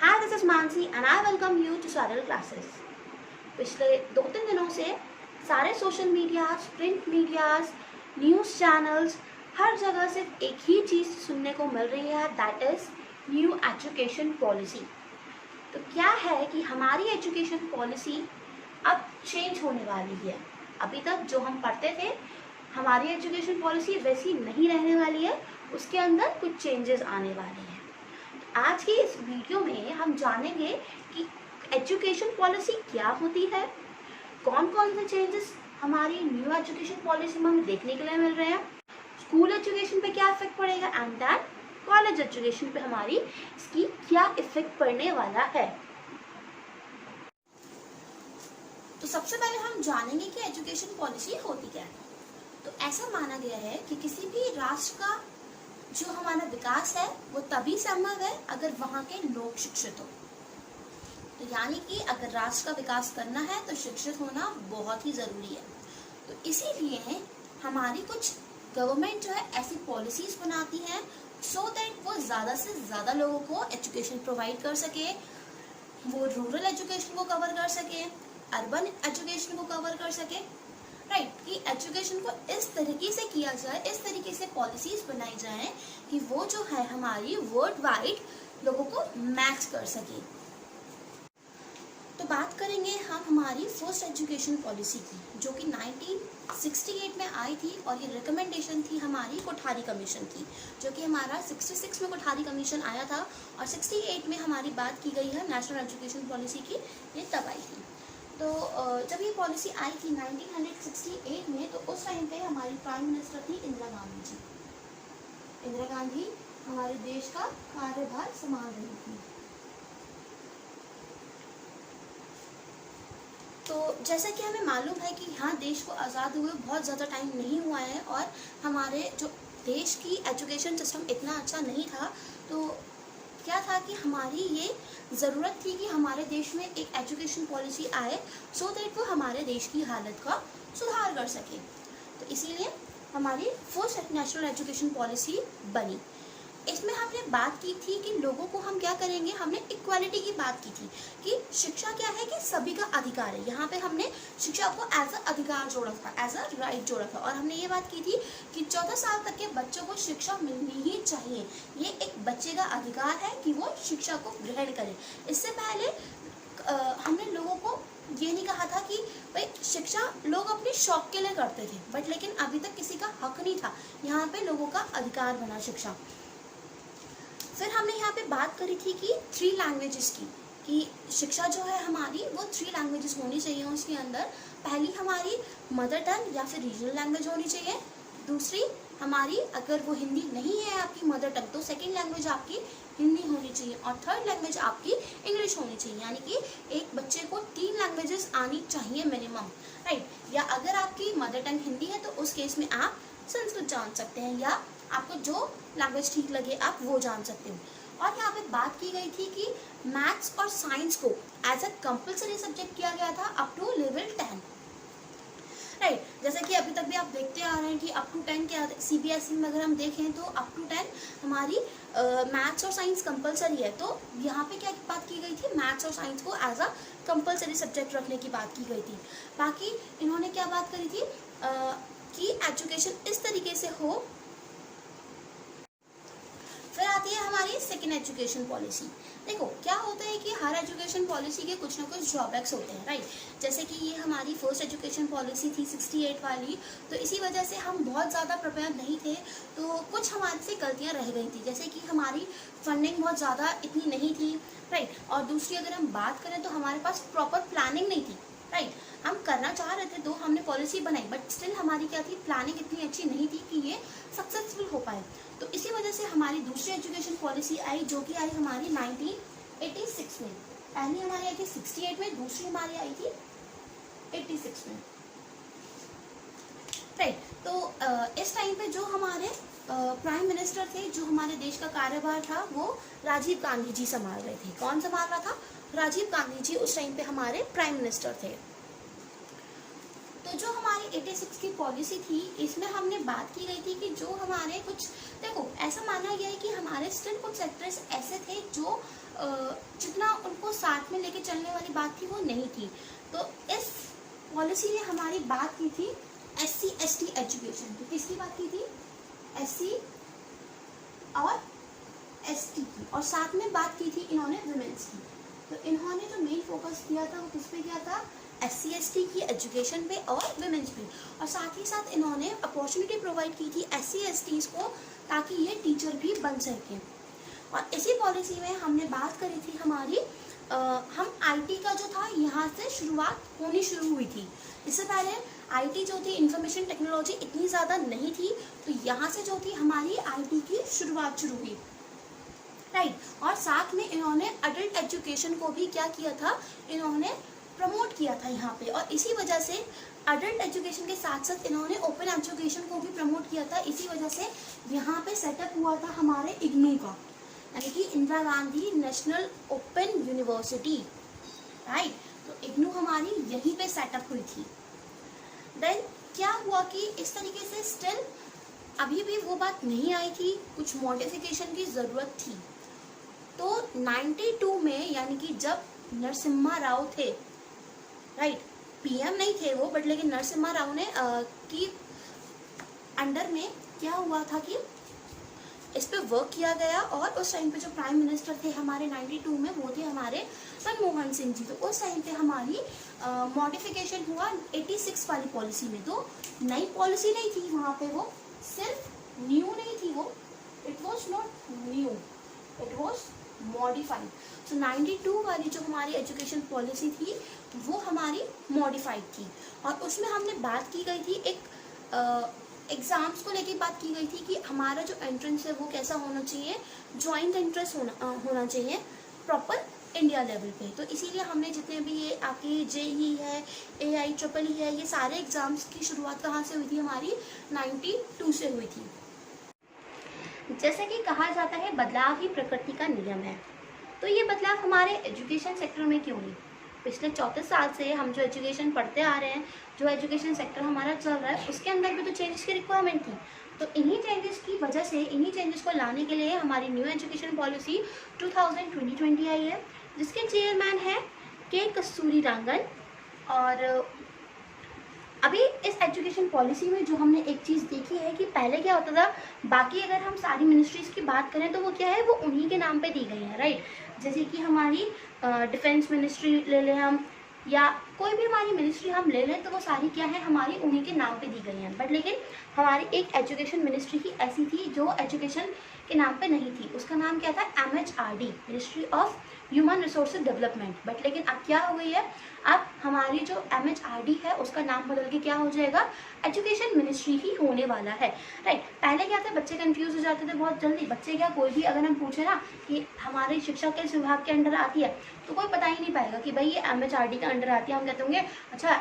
Hi, this is Mansi and I welcome you to Saral Classes. पिछले 2-3 दिनों से सारे social medias, print medias, news channels, हर जगह सिर्फ एक ही चीज़ सुनने को मिल रही है, that is new education policy. तो क्या है कि हमारी एजुकेशन पॉलिसी अब चेंज होने वाली है। अभी तक जो हम पढ़ते थे, हमारी एजुकेशन पॉलिसी वैसी नहीं रहने वाली है, उसके अंदर कुछ चेंजेस आने वाले हैं। आज की इस वीडियो में हम जानेंगे कि एजुकेशन पॉलिसी क्या होती है, कौन कौन से चेंजेस हमारी न्यू एजुकेशन पॉलिसी में हमें देखने के लिए मिल रहे हैं, स्कूल एजुकेशन पे क्या इफेक्ट पड़ेगा एंड दैन कॉलेज एजुकेशन पे हमारी इसकी क्या इफेक्ट पड़ने वाला है। तो सबसे पहले हम जानेंगे कि एजुकेशन पॉलिसी होती क्या है। तो ऐसा माना गया है कि किसी भी राष्ट्र का जो हमारा विकास है वो तभी संभव है अगर वहाँ के लोग शिक्षित हो। तो यानी कि अगर राष्ट्र का विकास करना है तो शिक्षित होना बहुत ही ज़रूरी है। तो इसीलिए हमारी कुछ गवर्नमेंट जो है ऐसी पॉलिसीज बनाती है सो दैट वो ज़्यादा से ज़्यादा लोगों को एजुकेशन प्रोवाइड कर सके, वो रूरल एजुकेशन को कवर कर सके, अर्बन एजुकेशन को कवर कर सके, राइट कि एजुकेशन को इस तरीके से किया जाए, इस तरीके से पॉलिसीज बनाई जाए कि वो जो है हमारी वर्ल्ड वाइड लोगों को मैच कर सके। तो बात करेंगे हम हमारी फर्स्ट एजुकेशन पॉलिसी की, जो कि 1968 में आई थी और ये रिकमेंडेशन थी हमारी कोठारी कमीशन की, जो कि हमारा 66 में कोठारी कमीशन आया था और 68 में हमारी बात की गई है नेशनल एजुकेशन पॉलिसी की, ये तब आई थी। तो जब ये पॉलिसी आई थी 1968 में, तो उस टाइम पे हमारी प्राइम मिनिस्टर थी इंदिरा गांधी जी। इंदिरा गांधी हमारे देश का कार्यभार संभाल रही थी। तो जैसा कि हमें मालूम है कि यहाँ देश को आज़ाद हुए बहुत ज़्यादा टाइम नहीं हुआ है और हमारे जो देश की एजुकेशन सिस्टम इतना अच्छा नहीं था। तो क्या था कि हमारी ये ज़रूरत थी कि हमारे देश में एक एजुकेशन पॉलिसी आए सो दैट वो हमारे देश की हालत का सुधार कर सके। तो इसीलिए हमारी फर्स्ट नेशनल एजुकेशन पॉलिसी बनी। इसमें हमने बात की थी कि लोगों को हम क्या करेंगे, हमने इक्वालिटी की बात की थी कि शिक्षा क्या है कि सभी का अधिकार है। यहाँ पे हमने शिक्षा को एज अ अधिकार जोड़ा था, एज अ राइट जोड़ा था और हमने ये बात की थी कि 14 साल तक के बच्चों को शिक्षा मिलनी ही चाहिए। ये एक बच्चे का अधिकार है कि वो शिक्षा को ग्रहण करे। इससे पहले हमने लोगों को ये नहीं कहा था कि भाई शिक्षा लोग अपने शौक के लिए करते थे, बट लेकिन अभी तक किसी का हक नहीं था। यहाँ पे लोगों का अधिकार बना शिक्षा। फिर हमने यहाँ पे बात करी थी कि 3 लैंग्वेजेस की, कि शिक्षा जो है हमारी वो 3 लैंग्वेजेस होनी चाहिए उसके अंदर। पहली हमारी मदर टंग या फिर रीजनल लैंग्वेज होनी चाहिए। दूसरी हमारी, अगर वो हिंदी नहीं है आपकी मदर टंग, तो सेकंड लैंग्वेज आपकी हिंदी होनी चाहिए और थर्ड लैंग्वेज आपकी इंग्लिश होनी चाहिए। यानी कि एक बच्चे को 3 लैंग्वेजेस आनी चाहिए मिनिमम, राइट। या अगर आपकी मदर टंग हिंदी है तो उस केस में आप संस्कृत जान सकते हैं या आपको जो लैंग्वेज ठीक लगे आप वो जान सकते हो। और यहाँ पे बात की गई थी कि मैथ्स और साइंस को एज अ कंपलसरी सब्जेक्ट किया गया था अप टू लेवल 10, राइट। जैसे कि अभी तक भी आप देखते आ रहे हैं कि अप टू 10 क्या, CBSE में अगर हम देखें तो अप टू 10 हमारी मैथ्स और साइंस कंपलसरी है। तो यहाँ पे क्या बात की गई थी, मैथ्स और साइंस को एज अ कंपलसरी सब्जेक्ट रखने की बात की गई थी। बाकी इन्होंने क्या बात करी थी कि एजुकेशन इस तरीके से हो। फिर आती है हमारी सेकेंड एजुकेशन पॉलिसी। देखो क्या होता है कि हर एजुकेशन पॉलिसी के कुछ ना कुछ ड्रॉबैक्स होते हैं, राइट। जैसे कि ये हमारी फर्स्ट एजुकेशन पॉलिसी थी 68 वाली, तो इसी वजह से हम बहुत ज़्यादा प्रिपेयर नहीं थे, तो कुछ हमारे से गलतियां रह गई थी। जैसे कि हमारी फंडिंग बहुत ज़्यादा इतनी नहीं थी, राइट। और दूसरी अगर हम बात करें तो हमारे पास प्रॉपर प्लानिंग नहीं थी, राइट। हम करना चाह रहे थे तो हमने पॉलिसी बनाई, बट स्टिल हमारी क्या थी, प्लानिंग इतनी अच्छी नहीं थी कि ये सक्सेसफुल हो पाए। तो इसी वजह से हमारी दूसरी एजुकेशन पॉलिसी आई, जो कि आई हमारी 1986 में। पहली हमारी आई थी 68 में, दूसरी हमारी आई थी 86 में, राइट। तो इस टाइम पे जो हमारे प्राइम मिनिस्टर थे, जो हमारे देश का कार्यभार था, वो राजीव गांधी जी संभाल रहे थे। कौन संभाल रहा था, राजीव गांधी जी उस टाइम पे हमारे प्राइम मिनिस्टर थे। तो जो हमारी 86 की पॉलिसी थी, इसमें हमने बात की गई थी कि जो हमारे कुछ, देखो ऐसा माना गया है कि हम हमारे स्टिल कुछ सेक्टर्स ऐसे थे जो जितना उनको साथ में लेके चलने वाली बात थी वो नहीं थी। तो इस पॉलिसी ने हमारी बात की थी SC/ST एजुकेशन की। किसकी बात की थी? SC और ST की, और साथ में बात की थी इन्होंने वुमेन्स की। तो इन्होंने जो मेन फोकस किया था वो किस पे किया था? SC/ST की एजुकेशन पे और वुमेन्स पे, और साथ ही साथ इन्होंने अपॉर्चुनिटी प्रोवाइड की थी SC/STs को ताकि ये टीचर भी बन सकें। और इसी पॉलिसी में हमने बात करी थी हमारी हम IT का जो था यहाँ से शुरुआत होनी शुरू हुई थी। इससे पहले IT जो थी इंफॉर्मेशन टेक्नोलॉजी इतनी ज़्यादा नहीं थी, तो यहाँ से जो थी हमारी IT की शुरुआत शुरू हुई, राइट। और साथ में इन्होंने अडल्ट एजुकेशन को भी क्या किया था? इन्होंने प्रमोट किया था यहाँ पे, और इसी वजह से अडल्ट एजुकेशन के साथ साथ इन्होंने ओपन एजुकेशन को भी प्रमोट किया था। इसी वजह से यहाँ पे सेटअप हुआ था हमारे इग्नू का, यानी कि Indira Gandhi national open university, right. तो इग्नू हमारी यहीं पे सेटअप हुई थी। देन क्या हुआ कि इस तरीके से स्टिल अभी भी वो बात नहीं आई थी, कुछ मॉडिफिकेशन की ज़रूरत थी। तो 92 में, यानी कि जब नरसिम्हा राव थे, राइट, PM नहीं थे वो, बट लेकिन नरसिम्हा राव ने की अंडर में क्या हुआ था कि इस पे वर्क किया गया, और उस टाइम पे जो प्राइम मिनिस्टर थे हमारे 92 में वो थे हमारे मनमोहन सिंह जी। तो उस टाइम पे हमारी मॉडिफिकेशन हुआ 86 वाली पॉलिसी में। तो नई पॉलिसी नहीं थी वहाँ पे, वो सिर्फ न्यू नहीं थी वो, it was not new, it was modified. So 92 वाली जो हमारी एजुकेशन पॉलिसी थी वो हमारी मॉडिफाइड थी, और उसमें हमने बात की गई थी एक एग्ज़ाम्स को लेके बात की गई थी कि हमारा जो एंट्रेंस है वो कैसा होना चाहिए, जॉइंट एंट्रेंस होना चाहिए प्रॉपर इंडिया लेवल पे। तो इसीलिए हमने जितने भी ये आपकी JEE है, AIEEE है, ये सारे एग्ज़ाम्स की शुरुआत कहाँ से हुई थी? हमारी 92 से हुई थी। जैसे कि कहा जाता है बदलाव ही प्रकृति का नियम है, तो ये बदलाव हमारे एजुकेशन सेक्टर में क्यों नहीं? पिछले 34 साल से हम जो एजुकेशन पढ़ते आ रहे हैं, जो एजुकेशन सेक्टर हमारा चल रहा है, उसके अंदर भी तो चेंजेस की रिक्वायरमेंट थी। तो इन्हीं चेंजेस की वजह से, इन्हीं चेंजेस को लाने के लिए हमारी न्यू एजुकेशन पॉलिसी 2020 आई है, जिसके चेयरमैन हैं के कस्तूरीरंगन। और अभी इस एजुकेशन पॉलिसी में जो हमने एक चीज़ देखी है कि पहले क्या होता था, बाकी अगर हम सारी मिनिस्ट्रीज़ की बात करें तो वो क्या है, वो उन्हीं के नाम पे दी गई है, राइट। जैसे कि हमारी डिफेंस मिनिस्ट्री ले लें हम, या कोई भी हमारी मिनिस्ट्री हम ले लें, तो वो सारी क्या है, हमारी उन्हीं के नाम पे दी गई हैं। बट लेकिन हमारी एक एजुकेशन मिनिस्ट्री ही ऐसी थी जो एजुकेशन के नाम पे नहीं थी, उसका नाम क्या था? MHRD, ministry of human resources development. But लेकिन अब क्या हो गई है, अब हमारी जो MHRD है उसका नाम बदल के क्या हो जाएगा, एजुकेशन मिनिस्ट्री ही होने वाला है, राइट। पहले क्या था, बच्चे कंफ्यूज हो जाते थे बहुत जल्दी। बच्चे क्या, कोई भी अगर हम पूछे ना कि हमारी शिक्षा किस विभाग के अंडर आती है, तो कोई पता ही नहीं पाएगा कि भाई ये MHRD के अंडर आती है। हम कहते होंगे अच्छा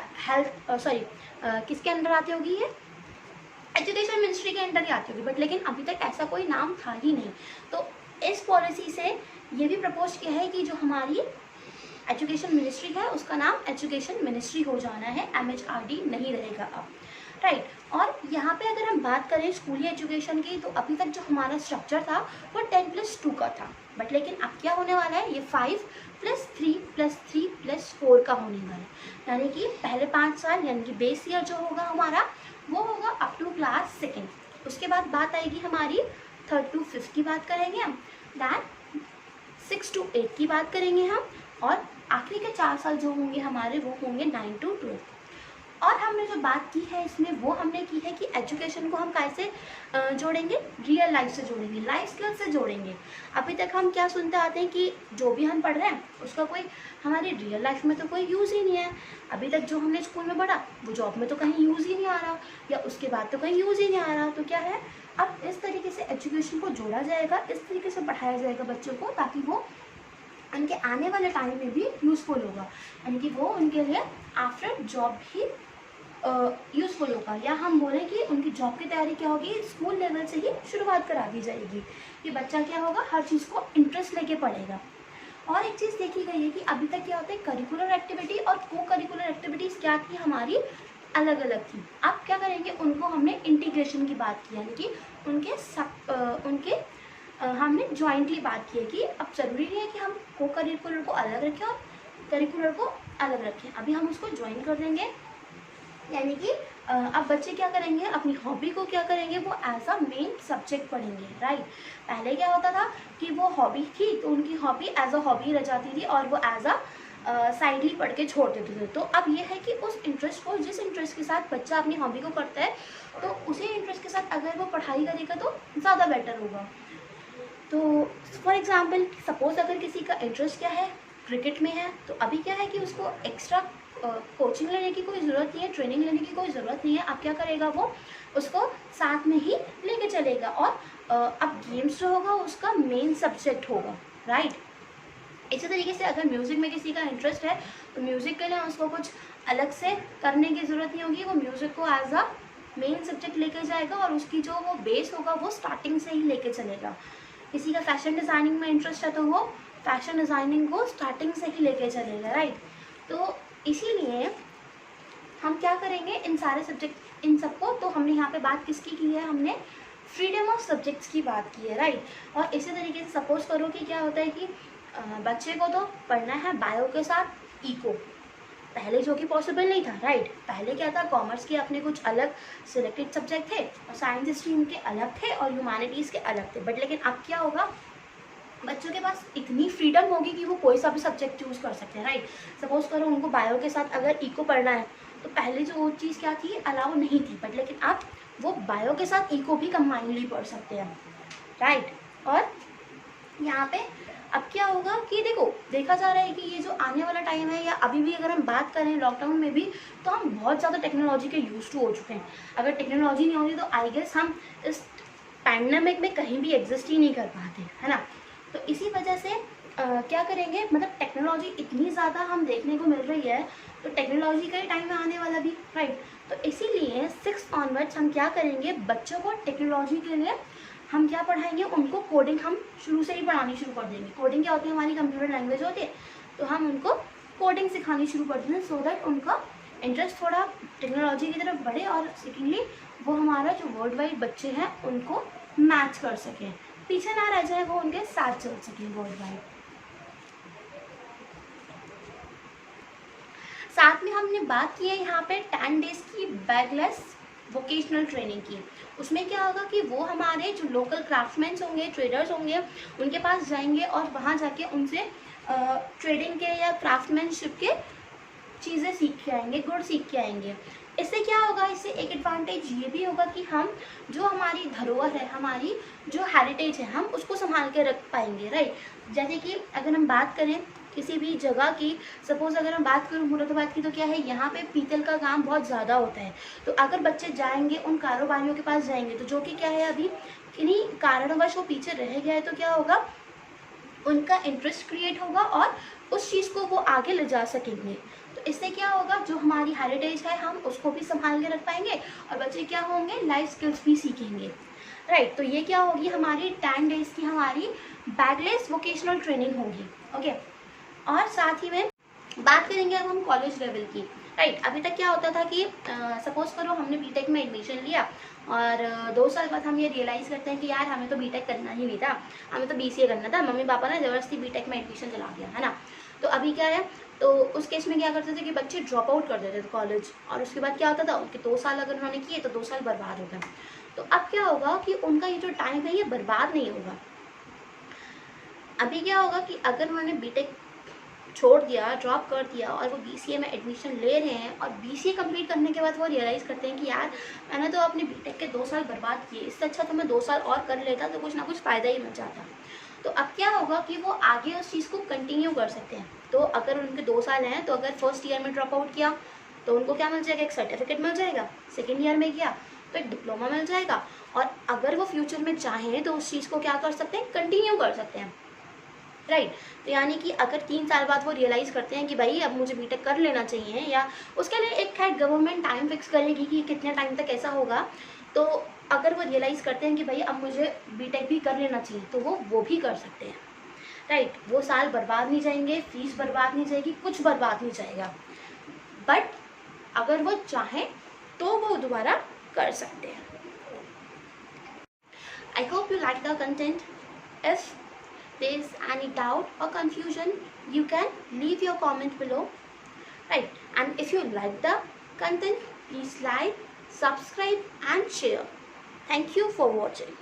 किसके अंडर आती होगी, ये एजुकेशन मिनिस्ट्री के अंडर ही आती होगी। बट लेकिन अभी तक ऐसा कोई नाम था ही नहीं। तो इस पॉलिसी से ये भी प्रपोज किया है कि जो हमारी एजुकेशन मिनिस्ट्री है उसका नाम एजुकेशन मिनिस्ट्री हो जाना है, MHRD नहीं रहेगा अब, राइट। और यहाँ पे अगर हम बात करें स्कूली एजुकेशन की, तो अभी तक जो हमारा स्ट्रक्चर था वो 10+2 का था। बट लेकिन अब क्या होने वाला है, ये 5+3+3+4 का होने वाला है। यानी कि पहले 5 साल, यानी कि बेस ईयर जो होगा हमारा वो होगा अप टू क्लास 2nd। उसके बाद बात आएगी हमारी 3rd to 5th की बात करेंगे हम, दैन 6 to 8 की बात करेंगे हम, और आखिरी के 4 साल जो होंगे हमारे वो होंगे 9 to 12। और हमने जो बात की है इसमें वो हमने की है कि एजुकेशन को हम कैसे जोड़ेंगे, रियल लाइफ से जोड़ेंगे, लाइफ स्किल से जोड़ेंगे। अभी तक हम क्या सुनते आते हैं कि जो भी हम पढ़ रहे हैं उसका कोई हमारी रियल लाइफ में तो कोई यूज़ ही नहीं है। अभी तक जो हमने स्कूल में पढ़ा वो जॉब में तो कहीं यूज़ ही नहीं आ रहा, या उसके बाद तो कहीं यूज़ ही नहीं आ रहा। तो क्या है, अब इस तरीके से एजुकेशन को जोड़ा जाएगा, इस तरीके से पढ़ाया जाएगा बच्चों को, ताकि वो उनके आने वाले टाइम में भी यूज़फुल होगा, यानी कि वो उनके लिए आफ्टर जॉब भी यूज़फुल होगा। या हम बोलें कि उनकी जॉब की तैयारी क्या होगी, स्कूल लेवल से ही शुरुआत करा दी जाएगी कि बच्चा क्या होगा, हर चीज़ को इंटरेस्ट लेके पढ़ेगा। और एक चीज़ देखी गई है कि अभी तक क्या होता है, करिकुलर एक्टिविटी और को करिकुलर एक्टिविटीज़ क्या थी हमारी, अलग अलग थी। अब क्या करेंगे, उनको हमने इंटीग्रेशन की बात की, यानी कि उनके हमने जॉइंटली बात की है कि अब ज़रूरी नहीं है कि हम को करिकुलर को अलग रखें और करिकुलर को अलग रखें। अभी हम उसको ज्वाइन कर देंगे, यानी कि अब बच्चे क्या करेंगे, अपनी हॉबी को क्या करेंगे, वो एज अ मेन सब्जेक्ट पढ़ेंगे, राइट। पहले क्या होता था कि वो हॉबी थी तो उनकी हॉबी एज अ हॉबी रह जाती थी और वो एज अ साइडली पढ़ के छोड़ देते थे। तो अब ये है कि उस इंटरेस्ट को, जिस इंटरेस्ट के साथ बच्चा अपनी हॉबी को करता है, तो उसी इंटरेस्ट के साथ अगर वो पढ़ाई करेगा तो ज़्यादा बेटर होगा। तो फॉर एग्जाम्पल सपोज अगर किसी का इंटरेस्ट क्या है, क्रिकेट में है, तो अभी क्या है कि उसको एक्स्ट्रा कोचिंग लेने की कोई ज़रूरत नहीं है, ट्रेनिंग लेने की कोई ज़रूरत नहीं है। अब क्या करेगा, वो उसको साथ में ही लेके चलेगा और अब गेम्स जो होगा उसका मेन सब्जेक्ट होगा, राइट। इसी तरीके से अगर म्यूज़िक में किसी का इंटरेस्ट है तो म्यूज़िक के लिए उसको कुछ अलग से करने की ज़रूरत नहीं होगी, वो म्यूज़िक को एज अ मेन सब्जेक्ट लेके जाएगा और उसकी जो वो बेस होगा वो स्टार्टिंग से ही लेके चलेगा। किसी का फैशन डिज़ाइनिंग में इंटरेस्ट है तो वो फैशन डिज़ाइनिंग को स्टार्टिंग से ही लेके चलेगा, राइट। तो इसीलिए हम क्या करेंगे, इन सारे सब्जेक्ट, इन सबको, तो हमने यहाँ पे बात किसकी की है, हमने फ्रीडम ऑफ सब्जेक्ट्स की बात की है, राइट। और इसी तरीके से सपोज करो कि क्या होता है कि बच्चे को तो पढ़ना है बायो के साथ इको, पहले जो कि पॉसिबल नहीं था, राइट। पहले क्या था, कॉमर्स के अपने कुछ अलग सिलेक्टेड सब्जेक्ट थे और साइंस स्ट्रीम के अलग थे और ह्यूमैनिटीज़ के अलग थे। बट लेकिन अब क्या होगा, बच्चों के पास इतनी फ्रीडम होगी कि वो कोई सा भी सब्जेक्ट चूज़ कर सकते हैं, राइट। सपोज करो उनको बायो के साथ अगर इको पढ़ना है तो पहले जो वो चीज़ क्या थी, अलाउ नहीं थी, बट लेकिन अब वो बायो के साथ इको भी कंबाइनली पढ़ सकते हैं, राइट। और यहाँ पे अब क्या होगा कि देखो, देखा जा रहा है कि ये जो आने वाला टाइम है, या अभी भी अगर हम बात करें लॉकडाउन में भी, तो हम बहुत ज़्यादा टेक्नोलॉजी के यूज टू हो चुके हैं। अगर टेक्नोलॉजी नहीं होती तो आई गेस हम इस पैंडेमिक में कहीं भी एग्जिस्ट ही नहीं कर पाते, है ना। तो इसी वजह से क्या करेंगे, मतलब टेक्नोलॉजी इतनी ज़्यादा हम देखने को मिल रही है, तो टेक्नोलॉजी का ही टाइम में आने वाला भी, राइट। तो इसीलिए 6 ऑनवर्ड्स हम क्या करेंगे, बच्चों को टेक्नोलॉजी के लिए हम क्या पढ़ाएंगे, उनको कोडिंग हम शुरू से ही पढ़ानी शुरू कर देंगे। कोडिंग क्या होती है, हमारी कंप्यूटर लैंग्वेज होती है, तो हम उनको कोडिंग सिखानी शुरू कर देंगे सो दैट उनका इंटरेस्ट थोड़ा टेक्नोलॉजी की तरफ बढ़े और सेकेंडली वो हमारा जो वर्ल्ड वाइड बच्चे हैं उनको मैच कर सकें, पीछे ना रह जाए, वो उनके साथ चल सकें वर्ल्ड वाइड। साथ में हमने बात की है यहाँ पे 10 डेज की बैगलेस वोकेशनल ट्रेनिंग की। उसमें क्या होगा कि वो हमारे जो लोकल क्राफ्टमैन्स होंगे, ट्रेडर्स होंगे, उनके पास जाएंगे और वहाँ जाके उनसे ट्रेडिंग के या क्राफ्टमैनशिप के चीज़ें सीख के आएंगे, गुण सीख के आएंगे। इससे क्या होगा, इससे एक एडवांटेज ये भी होगा कि हम जो हमारी धरोहर है, हमारी जो हेरिटेज है, हम उसको संभाल के रख पाएंगे, राइट। जैसे कि अगर हम बात करें किसी भी जगह की, सपोज अगर हम बात करूँ मुरादाबाद की, तो क्या है, यहाँ पे पीतल का काम बहुत ज़्यादा होता है। तो अगर बच्चे जाएंगे उन कारोबारियों के पास जाएंगे, तो जो कि क्या है, अभी किन्हीं कारणवश वो पीछे रह गया है, तो क्या होगा, उनका इंटरेस्ट क्रिएट होगा और उस चीज़ को वो आगे ले जा सकेंगे। तो इससे क्या होगा, जो हमारी हेरिटेज है हम उसको भी संभाल के रख पाएंगे और बच्चे क्या होंगे, लाइफ स्किल्स भी सीखेंगे, राइट। तो ये क्या होगी, हमारी 10 डेज की हमारी बैगलेस वोकेशनल ट्रेनिंग होगी, ओके। और साथ ही में बात करेंगे अब हम कॉलेज लेवल की, राइट। अभी तक क्या होता था कि सपोज करो हमने बीटेक में एडमिशन लिया और 2 साल बाद हम ये रियलाइज़ करते हैं कि यार हमें तो बीटेक करना ही नहीं था, हमें तो बीसीए करना था, मम्मी पापा ने ज़बरदस्ती बीटेक में एडमिशन दिला दिया, है ना। तो अभी क्या है, तो उस केस में क्या करते थे कि बच्चे ड्रॉप आउट कर देते थे कॉलेज, और उसके बाद क्या होता था, उनके 2 साल अगर उन्होंने किए तो 2 साल बर्बाद हो गए। तो अब क्या होगा कि उनका ये जो टाइम है ये बर्बाद नहीं होगा। अभी क्या होगा कि अगर उन्होंने बीटेक छोड़ दिया, ड्रॉप कर दिया और वो बीसीए में एडमिशन ले रहे हैं और बीसीए कंप्लीट करने के बाद वो रियलाइज़ करते हैं कि यार मैंने तो अपने बीटेक के 2 साल बर्बाद किए, इससे अच्छा तो मैं 2 साल और कर लेता तो कुछ ना कुछ फ़ायदा ही मिल जाता। तो अब क्या होगा कि वो आगे उस चीज़ को कंटिन्यू कर सकते हैं। तो अगर उनके 2 साल हैं, तो अगर फर्स्ट ईयर में ड्रॉप आउट किया तो उनको क्या मिल जाएगा, एक सर्टिफिकेट मिल जाएगा। सेकेंड ईयर में किया तो एक डिप्लोमा मिल जाएगा, और अगर वो फ्यूचर में चाहें तो उस चीज़ को क्या कर सकते हैं, कंटिन्यू कर सकते हैं, राइट। तो यानी कि अगर 3 साल बाद वो रियलाइज़ करते हैं कि भाई अब मुझे बीटेक कर लेना चाहिए, या उसके लिए एक खैर गवर्नमेंट टाइम फिक्स करेगी कि कितने टाइम तक ऐसा होगा, तो अगर वो रियलाइज़ करते हैं कि भाई अब मुझे बीटेक भी कर लेना चाहिए, तो वो भी कर सकते हैं, राइट। वो साल बर्बाद नहीं जाएंगे, फीस बर्बाद नहीं जाएगी, कुछ बर्बाद नहीं जाएगा, बट अगर वो चाहें तो वो दोबारा कर सकते हैं। I hope you like the content. If there is any doubt or confusion, you can leave your comment below, right? And if you like the content, please like, subscribe and share. Thank you for watching.